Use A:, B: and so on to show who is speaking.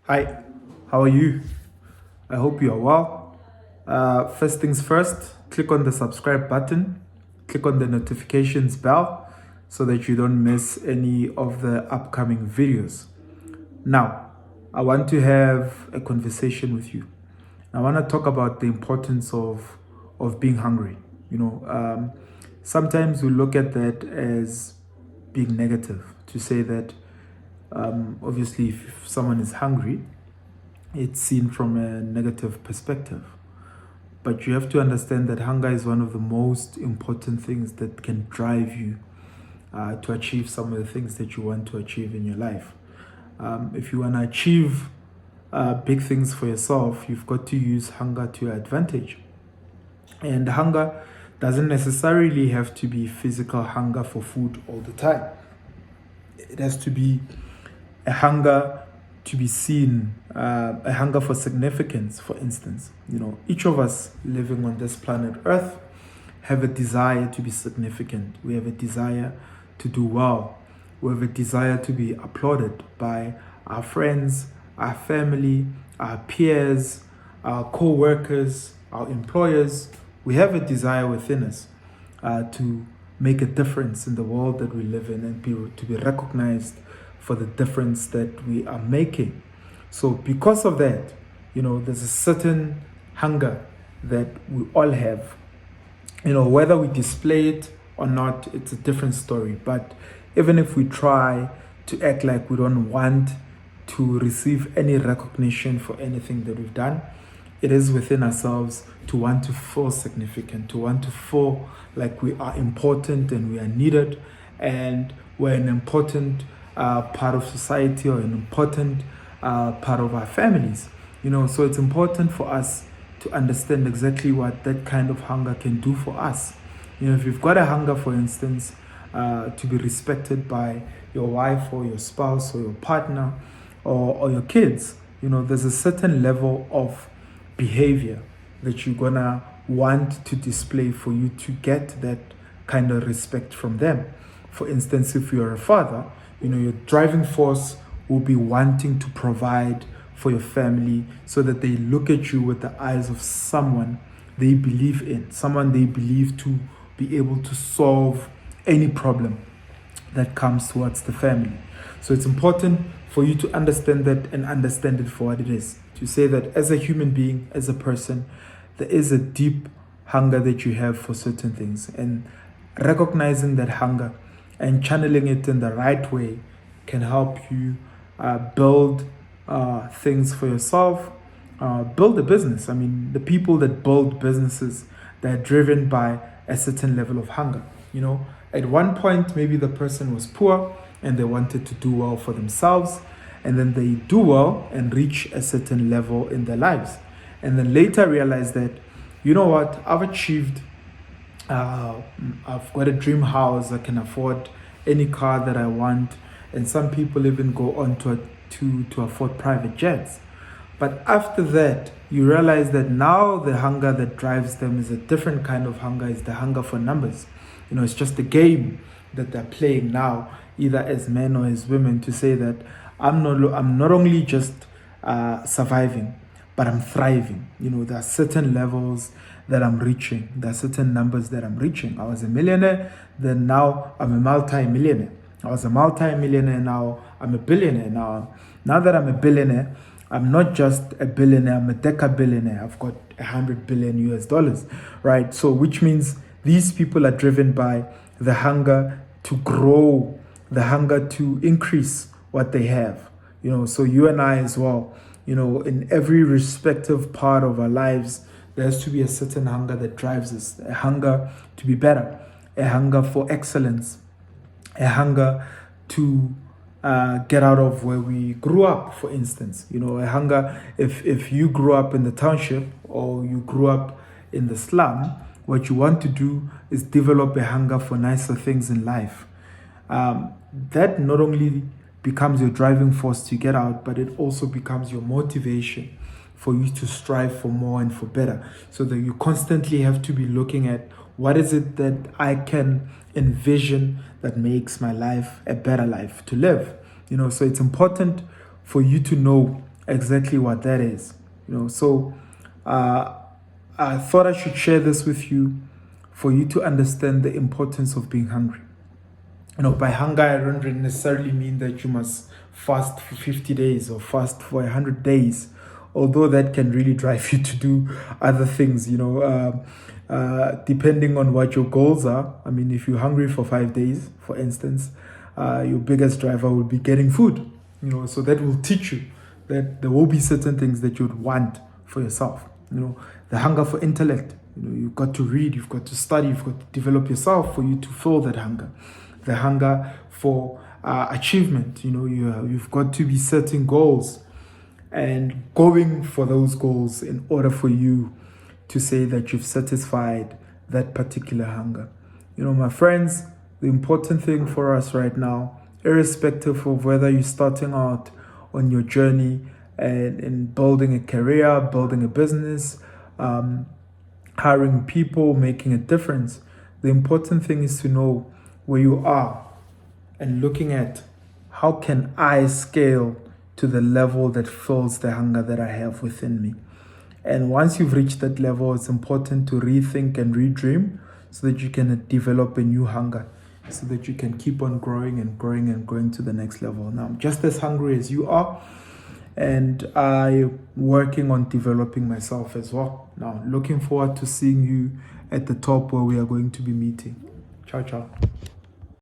A: Hi, how are you? I hope you are well. First things first, click on the subscribe button, click on the notifications bell so that you don't miss any of the upcoming videos. Now, I want to have a conversation with you. I want to talk about the importance of being hungry. Sometimes we look at that as being negative, to say that obviously if someone is hungry, it's seen from a negative perspective. But you have to understand that hunger is one of the most important things that can drive you to achieve some of the things that you want to achieve in your life. If you want to achieve big things for yourself, you've got to use hunger to your advantage. And hunger doesn't necessarily have to be physical hunger for food all the time. It has to be a hunger to be seen, a hunger for significance, for instance. Each of us living on this planet Earth have a desire to be significant. We have a desire to do well. We have a desire to be applauded by our friends, our family, our peers, our co-workers, our employers. We have a desire within us to make a difference in the world that we live in and to be recognized for the difference that we are making. So because of that, there's a certain hunger that we all have. Whether we display it or not, it's a different story. But even if we try to act like we don't want to receive any recognition for anything that we've done, it is within ourselves to want to feel significant, to want to feel like we are important and we are needed and we're an important part of society or an important part of our families. So it's important for us to understand exactly what that kind of hunger can do for us. If you've got a hunger, for instance, to be respected by your wife or your spouse or your partner or your kids, there's a certain level of behavior that you're gonna want to display for you to get that kind of respect from them. For instance, if you're a father, your driving force will be wanting to provide for your family so that they look at you with the eyes of someone they believe in, someone they believe to be able to solve any problem that comes towards the family. So it's important for you to understand that and understand it for what it is. To say that as a human being, as a person, there is a deep hunger that you have for certain things. And recognizing that hunger and channeling it in the right way can help you build things for yourself, build a business. I mean, the people that build businesses, they're driven by a certain level of hunger. At one point, maybe the person was poor and they wanted to do well for themselves, and then they do well and reach a certain level in their lives. And then later realize that, I've achieved, I've got a dream house, I can afford any car that I want. And some people even go on to afford private jets. But after that, you realize that now the hunger that drives them is a different kind of hunger. It's the hunger for numbers. It's just a game that they're playing now, either as men or as women, to say that I'm not only just surviving, but I'm thriving. There are certain levels that I'm reaching. There are certain numbers that I'm reaching. I was a millionaire, then now I'm a multi-millionaire. I was a multi-millionaire, now I'm a billionaire. Now that I'm a billionaire, I'm not just a billionaire, I'm a deca-billionaire. I've got 100 billion US dollars, right? So which means these people are driven by the hunger to grow, the hunger to increase what they have. So you and I as well, in every respective part of our lives, there has to be a certain hunger that drives us, a hunger to be better, a hunger for excellence, a hunger to get out of where we grew up, for instance. A hunger, if you grew up in the township or you grew up in the slum, what you want to do is develop a hunger for nicer things in life. That not only becomes your driving force to get out, but it also becomes your motivation for you to strive for more and for better. So that you constantly have to be looking at what is it that I can envision that makes my life a better life to live. So it's important for you to know exactly what that is. So I thought I should share this with you for you to understand the importance of being hungry. By hunger, I don't necessarily mean that you must fast for 50 days or fast for 100 days, although that can really drive you to do other things, depending on what your goals are. I mean, if you're hungry for 5 days, for instance, your biggest driver will be getting food, so that will teach you that there will be certain things that you'd want for yourself. The hunger for intellect, you've got to read, you've got to study, you've got to develop yourself for you to fill that hunger. The hunger for achievement, you've got to be setting goals and going for those goals in order for you to say that you've satisfied that particular hunger. My friends, the important thing for us right now, irrespective of whether you're starting out on your journey and in building a career, building a business, hiring people, making a difference, the important thing is to know where you are and looking at how can I scale to the level that fills the hunger that I have within me. And once you've reached that level, it's important to rethink and redream so that you can develop a new hunger, so that you can keep on growing and growing and going to the next level. Now, I'm just as hungry as you are, and I'm working on developing myself as well. Now, looking forward to seeing you at the top where we are going to be meeting. Ciao, ciao.